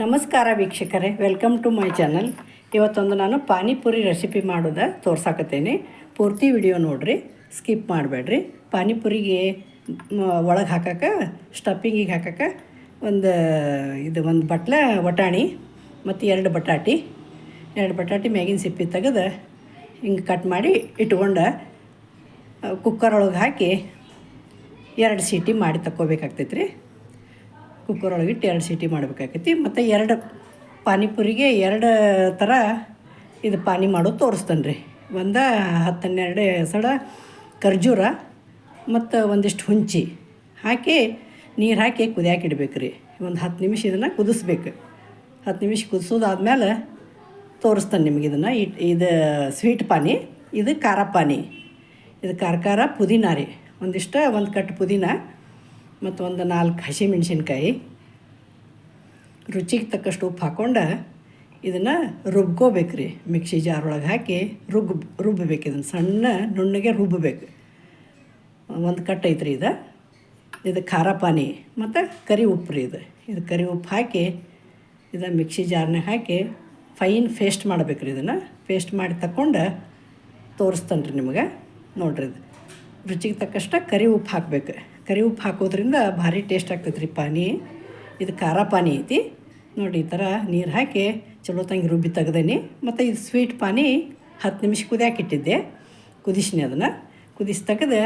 ನಮಸ್ಕಾರ ವೀಕ್ಷಕರೇ, welcome to my channel. ಇವತ್ತೊಂದು ನಾನು ಪಾನಿಪುರಿ ರೆಸಿಪಿ ಮಾಡೋದು ತೋರ್ಸಾಕತ್ತೇನೆ. ಪೂರ್ತಿ ವಿಡಿಯೋ ನೋಡಿರಿ, ಸ್ಕಿಪ್ ಮಾಡಬೇಡ್ರಿ. ಪಾನಿಪುರಿಗೆ ಒಳಗೆ ಹಾಕಕ್ಕೆ, ಸ್ಟಫಿಂಗಿಗೆ ಹಾಕಕ್ಕೆ ಒಂದು ಬಟ್ಲ ವಟಾಣಿ ಮತ್ತು ಎರಡು ಬಟಾಟಿ ಮ್ಯಾಗಿನ ಸಿಪ್ಪಿ ತೆಗೆದು ಹಿಂಗೆ ಕಟ್ ಮಾಡಿ ಇಟ್ಕೊಂಡು ಕುಕ್ಕರ್ ಒಳಗೆ ಹಾಕಿ 2 ಸೀಟಿ ಮಾಡಿ ತಗೋಬೇಕಾಗ್ತೈತೆ ರೀ. ಕುಕ್ಕರ್ ಒಳಗಿಟ್ಟು 2 ಸೀಟಿ ಮಾಡಬೇಕಾಗೈತಿ. ಮತ್ತು 2 ಪಾನಿಪುರಿಗೆ 2 ಥರ ಇದು ಪಾನಿ ಮಾಡೋದು ತೋರಿಸ್ತಾನೆ ರೀ. 10-12 ಸಲ ಖರ್ಜೂರ ಮತ್ತು ಒಂದಿಷ್ಟು ಹುಂಚಿ ಹಾಕಿ ನೀರು ಹಾಕಿ ಕುದಿಯಾಕಿಡ್ಬೇಕು ರೀ. ಒಂದು 10 ನಿಮಿಷ ಇದನ್ನು ಕುದಿಸ್ಬೇಕು. 10 ನಿಮಿಷ ಕುದಿಸೋದಾದ್ಮೇಲೆ ತೋರಿಸ್ತಾನೆ ನಿಮಗೆ ಇದನ್ನು. ಇದು ಸ್ವೀಟ್ ಪಾನಿ, ಇದು ಖಾರ ಪಾನಿ. ಇದು ಖಾರ ಪುದೀನ ರೀ. ಒಂದು ಕಟ್ಟು ಪುದೀನ ಮತ್ತು 4 ಹಸಿಮೆಣ್ಸಿನ್ಕಾಯಿ, ರುಚಿಗೆ ತಕ್ಕಷ್ಟು ಉಪ್ಪು ಹಾಕ್ಕೊಂಡು ಇದನ್ನು ರುಬ್ಕೋಬೇಕು ರೀ. ಮಿಕ್ಸಿ ಜಾರ್ ಒಳಗೆ ಹಾಕಿ ರುಬ್ಬಬೇಕು. ಇದನ್ನು ಸಣ್ಣ ನುಣ್ಣಗೆ ರುಬ್ಬಬೇಕು. 1 ಕಟ್ ಐತ್ರಿ ಇದು ಖಾರ ಪಾನಿ ಮತ್ತು ಕರಿ ಉಪ್ಪು ರೀ. ಇದು ಕರಿ ಉಪ್ಪು ಹಾಕಿ ಇದನ್ನು ಮಿಕ್ಸಿ ಜಾರ್ನಾಗ ಹಾಕಿ ಫೈನ್ ಪೇಸ್ಟ್ ಮಾಡ್ಬೇಕು ರೀ. ಇದನ್ನು ಪೇಸ್ಟ್ ಮಾಡಿ ತಗೊಂಡು ತೋರಿಸ್ತಾನೆ ರೀ ನಿಮಗೆ. ನೋಡಿರಿ, ಇದು ರುಚಿಗೆ ತಕ್ಕಷ್ಟು ಕರಿ ಉಪ್ಪು ಹಾಕಬೇಕು. ಕರಿ ಉಪ್ಪು ಹಾಕೋದ್ರಿಂದ ಭಾರಿ ಟೇಸ್ಟ್ ಆಗ್ತೈತೆ ರೀ ಪಾನಿ. ಇದು ಖಾರ ಪಾನಿ ಐತಿ ನೋಡಿ. ಈ ಥರ ನೀರು ಹಾಕಿ ಚಲೋ ತಂಗಿ ರುಬ್ಬಿ ತೆಗ್ದೇನಿ. ಮತ್ತು ಇದು ಸ್ವೀಟ್ ಪಾನಿ 10 ನಿಮಿಷ ಕುದಿಯಾಕಿಟ್ಟಿದ್ದೆ. ಕುದಿಸಿನಿ. ಅದನ್ನು ಕುದಿಸಿ ತೆಗೆದು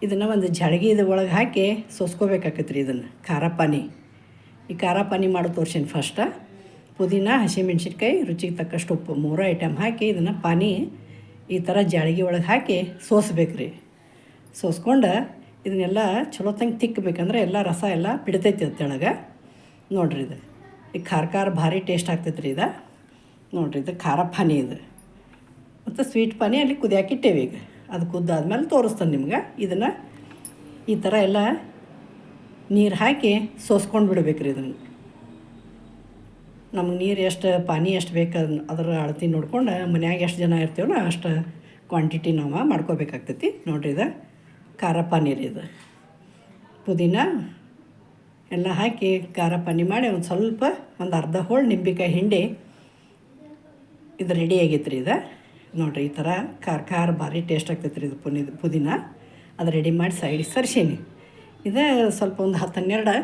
ಇದನ್ನು ಒಂದು ಜಳಗಿದ ಒಳಗೆ ಹಾಕಿ ಸೋಸ್ಕೋಬೇಕಾಗತ್ತೆ ರೀ. ಇದನ್ನು ಖಾರ ಪಾನಿ, ಈ ಖಾರ ಪಾನಿ ಮಾಡೋ ತೋರ್ಸೀನಿ. ಫಸ್ಟ ಪುದೀನ, ಹಸಿಮೆಣ್ಸಿನ್ಕಾಯಿ, ರುಚಿಗೆ ತಕ್ಕಷ್ಟು ಉಪ್ಪು 3 ಐಟಮ್ ಹಾಕಿ ಇದನ್ನು ಪಾನಿ ಈ ಥರ ಜಾಳಿಗೆ ಒಳಗೆ ಹಾಕಿ ಸೋಸ್ಬೇಕು ರೀ. ಸೋಸ್ಕೊಂಡು ಇದನ್ನೆಲ್ಲ ಚಲೋ ತಂಗಿ ತಿಕ್ಕಬೇಕಂದ್ರೆ ಎಲ್ಲ ರಸ ಎಲ್ಲ ಬಿಡ್ತೈತಿ ತೆಳಗೆ. ನೋಡಿರಿ, ಇದು ಈ ಖಾರ ಭಾರಿ ಟೇಸ್ಟ್ ಆಗ್ತೈತೆ ರೀ. ನೋಡಿರಿ, ಇದು ಖಾರ ಪಾನಿ. ಇದು ಮತ್ತು ಸ್ವೀಟ್ ಪಾನಿ ಅಲ್ಲಿ ಕುದಿಯಾಕಿಟ್ಟೇವೆ. ಈಗ ಅದು ಕುದ್ದಾದ್ಮೇಲೆ ತೋರಿಸ್ತಾನೆ ನಿಮ್ಗೆ. ಇದನ್ನು ಈ ಥರ ಎಲ್ಲ ನೀರು ಹಾಕಿ ಸೋಸ್ಕೊಂಡು ಬಿಡ್ಬೇಕು ರೀ. ಇದನ್ನು ನಮ್ಗೆ ನೀರು ಎಷ್ಟು ಪಾನಿ ಎಷ್ಟು ಬೇಕು ಅದರ ಅಳತಿ ನೋಡ್ಕೊಂಡು ಮನ್ಯಾಗ ಎಷ್ಟು ಜನ ಇರ್ತೀವಲ್ಲ ಅಷ್ಟು ಕ್ವಾಂಟಿಟಿ ನಾವು ಮಾಡ್ಕೋಬೇಕಾಗ್ತೈತಿ. ನೋಡಿರಿ, ಇದು ಖಾರ ಪಾನಿ ರೀ. ಇದು ಪುದೀನ ಎಲ್ಲ ಹಾಕಿ ಖಾರ ಪಾನಿ ಮಾಡಿ ಒಂದು ಅರ್ಧ ಹೋಳು ನಿಂಬೆಕಾಯಿ ಹಿಂಡಿ ಇದು ರೆಡಿ ಆಗೈತೆ ರೀ. ನೋಡಿರಿ, ಈ ಥರ ಖಾರ ಭಾರಿ ಟೇಸ್ಟ್ ಆಗ್ತೈತೆ ರೀ. ಇದು ಪುದೀನ ಅದು ರೆಡಿ ಮಾಡಿ ಸೈಡಿಗೆ ಸರಿಸೀನಿ. ಇದು ಸ್ವಲ್ಪ ಒಂದು 10-12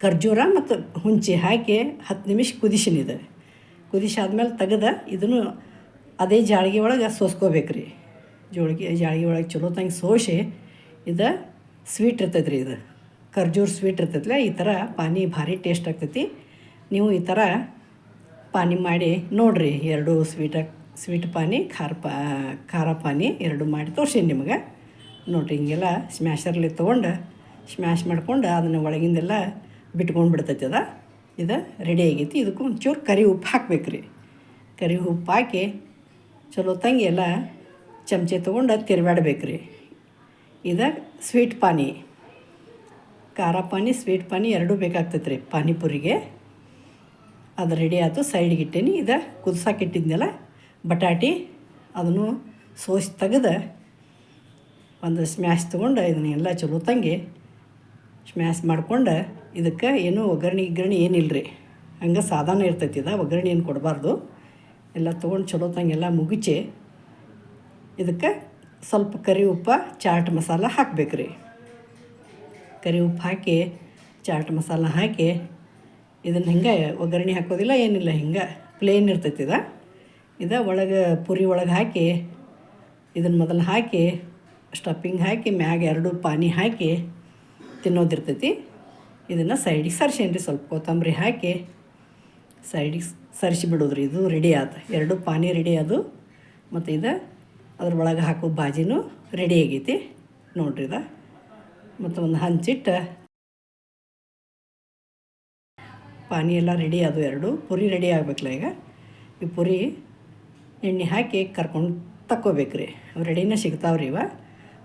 ಖರ್ಜೂರ ಮತ್ತು ಹುಂಚಿ ಹಾಕಿ 10 ನಿಮಿಷ ಕುದಿಸೀನಿ. ಇದು ಕುದಿಸಾದ್ಮೇಲೆ ತೆಗೆದು ಇದನ್ನು ಅದೇ ಜಾಳಿಗೆ ಒಳಗೆ ಸೋಸ್ಕೋಬೇಕು ರೀ. ಜಾಳಿಗೆ ಒಳಗೆ ಚಲೋ ತಂಗಿ ಸೋಸಿ ಇದು ಸ್ವೀಟ್ ಇರ್ತೈತೆ ರೀ. ಇದು ಖರ್ಜೂರ ಸ್ವೀಟ್ ಇರ್ತೈತಲ್ಲ, ಈ ಥರ ಪಾನಿ ಭಾರಿ ಟೇಸ್ಟ್ ಆಗ್ತೈತಿ. ನೀವು ಈ ಥರ ಪಾನಿ ಮಾಡಿ ನೋಡಿರಿ. 2 ಸ್ವೀಟ್ ಪಾನಿ, ಖಾರ ಪಾನಿ 2 ಮಾಡಿ ತೋರ್ಸೀನಿ ನಿಮಗೆ. ನೋಡಿರಿ, ಹಿಂಗೆಲ್ಲ ಸ್ಮ್ಯಾಶರ್ಲಿ ತೊಗೊಂಡು ಸ್ಮ್ಯಾಶ್ ಮಾಡ್ಕೊಂಡು ಅದನ್ನು ಒಳಗಿಂದೆಲ್ಲ ಬಿಟ್ಕೊಂಡು ಬಿಡ್ತೈತಿ. ಇದು ರೆಡಿ ಆಗೈತಿ. ಇದಕ್ಕೂ ಒಂಚೂರು ಕರಿ ಉಪ್ಪು ಹಾಕ್ಬೇಕು ರೀ. ಕರಿ ಉಪ್ಪು ಹಾಕಿ ಚಲೋ ತಂಗಿ ಎಲ್ಲ ಚಮಚೆ ತೊಗೊಂಡು ತಿರ್ಬ್ಯಾಡ್ಬೇಕು ರೀ. ಇದು ಸ್ವೀಟ್ ಪಾನಿ, ಖಾರ ಪಾನಿ, ಸ್ವೀಟ್ ಪಾನಿ 2 ಬೇಕಾಗ್ತೈತೆ ರೀ ಪಾನಿಪುರಿಗೆ. ಅದು ರೆಡಿ ಆಯ್ತು, ಸೈಡಿಗೆ ಇಟ್ಟೇನಿ. ಇದು ಕುದಿಸಾಕಿಟ್ಟಿದ್ನೆಲ್ಲ ಬಟಾಟಿ ಅದನ್ನು ಸೋಸಿ ತೆಗೆದು ಒಂದು ಸ್ಮ್ಯಾಶ್ ತೊಗೊಂಡು ಇದನ್ನೆಲ್ಲ ಚಲೋ ತಂಗಿ ಸ್ಮ್ಯಾಶ್ ಮಾಡ್ಕೊಂಡು ಇದಕ್ಕೆ ಏನೂ ಒಗ್ಗರಣೆ ಏನಿಲ್ಲ ರೀ. ಹಂಗೆ ಸಾಧಾರಣ ಇರ್ತೈತಿ. ಒಗ್ಗರಣೆ ಏನು ಕೊಡಬಾರ್ದು. ಎಲ್ಲ ತೊಗೊಂಡು ಚಲೋ ತಂಗಿ ಎಲ್ಲ ಮುಗಿಸಿ ಇದಕ್ಕೆ ಸ್ವಲ್ಪ ಕರಿ ಉಪ್ಪು, ಚಾಟ್ ಮಸಾಲ ಹಾಕಬೇಕು ರೀ. ಕರಿ ಉಪ್ಪು ಹಾಕಿ ಚಾಟ್ ಮಸಾಲ ಹಾಕಿ ಇದನ್ನು ಹಿಂಗೆ ಒಗ್ಗರಣೆ ಹಾಕೋದಿಲ್ಲ, ಏನಿಲ್ಲ, ಹಿಂಗೆ ಪ್ಲೇನ್ ಇರ್ತೈತಿ. ಇದು ಒಳಗೆ ಪುರಿ ಒಳಗೆ ಹಾಕಿ ಇದನ್ನು ಮೊದಲು ಹಾಕಿ ಸ್ಟಫಿಂಗ್ ಹಾಕಿ ಮ್ಯಾಗ 2 ಪಾನಿ ಹಾಕಿ ತಿನ್ನೋದಿರ್ತೈತಿ. ಇದನ್ನು ಸೈಡಿಗೆ ಸರಿಸೇನಿ ರೀ. ಸ್ವಲ್ಪ ಕೊತ್ತಂಬರಿ ಹಾಕಿ ಸೈಡಿಗೆ ಸರಿಸಿ ಬಿಡೋದ್ರಿ. ಇದು ರೆಡಿ ಆಯ್ತು. 2 ಪಾನಿ ರೆಡಿ ಆದವು. ಮತ್ತು ಇದು ಅದ್ರ ಒಳಗೆ ಹಾಕೋ ಬಾಜಿನೂ ರೆಡಿ ಆಗೈತಿ. ನೋಡಿರಿ, ಮತ್ತು ಒಂದು ಹಂಚಿಟ್ಟು ಪಾನಿ ಎಲ್ಲ ರೆಡಿ ಆದವು. 2 ಪುರಿ ರೆಡಿ ಆಗಬೇಕಲ್ಲ. ಈಗ ಈ ಪುರಿ ಎಣ್ಣೆ ಹಾಕಿ ಕರ್ಕೊಂಡು ತಕ್ಕೋಬೇಕು ರೀ. ಅವು ರೆಡಿನೇ ಸಿಗ್ತಾವ್ರಿ.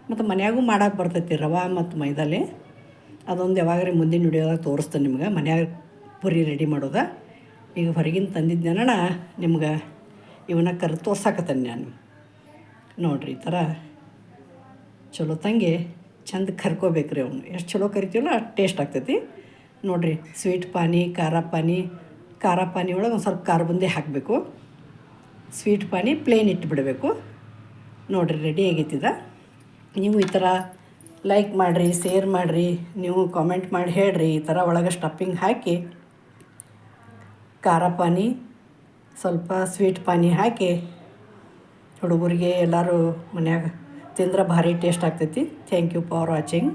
ಮತ್ತು ಮನ್ಯಾಗೂ ಮಾಡೋಕೆ ಬರ್ತೈತಿ ರವೆ ಮತ್ತು ಮೈದಾಲಿ. ಅದೊಂದು ಯಾವಾಗ್ರಿ ಮುಂದಿನ ವಿಡಿಯೋದಾಗ ತೋರಿಸ್ತೇನೆ ನಿಮ್ಗೆ ಮನ್ಯಾಗ ಪುರಿ ರೆಡಿ ಮಾಡೋದು. ಈಗ ಹೊರಗಿನ ತಂದಿದ್ದೇನಣ್ಣ ನಿಮ್ಗೆ ಇವನ್ನ ತೋರ್ಸಾಕತ್ತೇನೆ ನಾನು. ನೋಡಿರಿ, ಈ ಥರ ಚಲೋ ತಂಗಿ ಚಂದ ಕರ್ಕೋಬೇಕು ರೀ. ಅವನು ಎಷ್ಟು ಚಲೋ ಕರಿತೀವಲ್ಲ ಅಷ್ಟು ಟೇಸ್ಟ್ ಆಗ್ತೈತಿ. ನೋಡಿರಿ, ಸ್ವೀಟ್ ಪಾನಿ, ಖಾರ ಪಾನಿ ಖಾರ ಪಾನಿ ಒಳಗೆ ಒಂದು ಸ್ವಲ್ಪ ಖಾರ ಬುಂದಿ ಹಾಕಬೇಕು. ಸ್ವೀಟ್ ಪಾನಿ ಪ್ಲೇನ್ ಇಟ್ಟುಬಿಡಬೇಕು. ನೋಡಿರಿ ರೆಡಿ ಆಗೈತಿದ. ನೀವು ಈ ಥರ ಲೈಕ್ ಮಾಡಿರಿ, ಶೇರ್ ಮಾಡಿರಿ, ನೀವು ಕಾಮೆಂಟ್ ಮಾಡಿ ಹೇಳ್ರಿ. ಈ ಥರ ಒಳಗೆ ಸ್ಟಫಿಂಗ್ ಹಾಕಿ ಖಾರ ಪಾನಿ ಸ್ವಲ್ಪ ಸ್ವೀಟ್ ಪಾನಿ ಹಾಕಿ ಹುಡುಗರಿಗೆ ಎಲ್ಲರೂ ಮನ್ಯಾಗ ತಿಂದ್ರೆ ಭಾರಿ ಟೇಸ್ಟ್ ಆಗ್ತೈತಿ. Thank you for watching.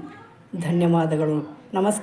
ಧನ್ಯವಾದಗಳು. ನಮಸ್ಕಾರ.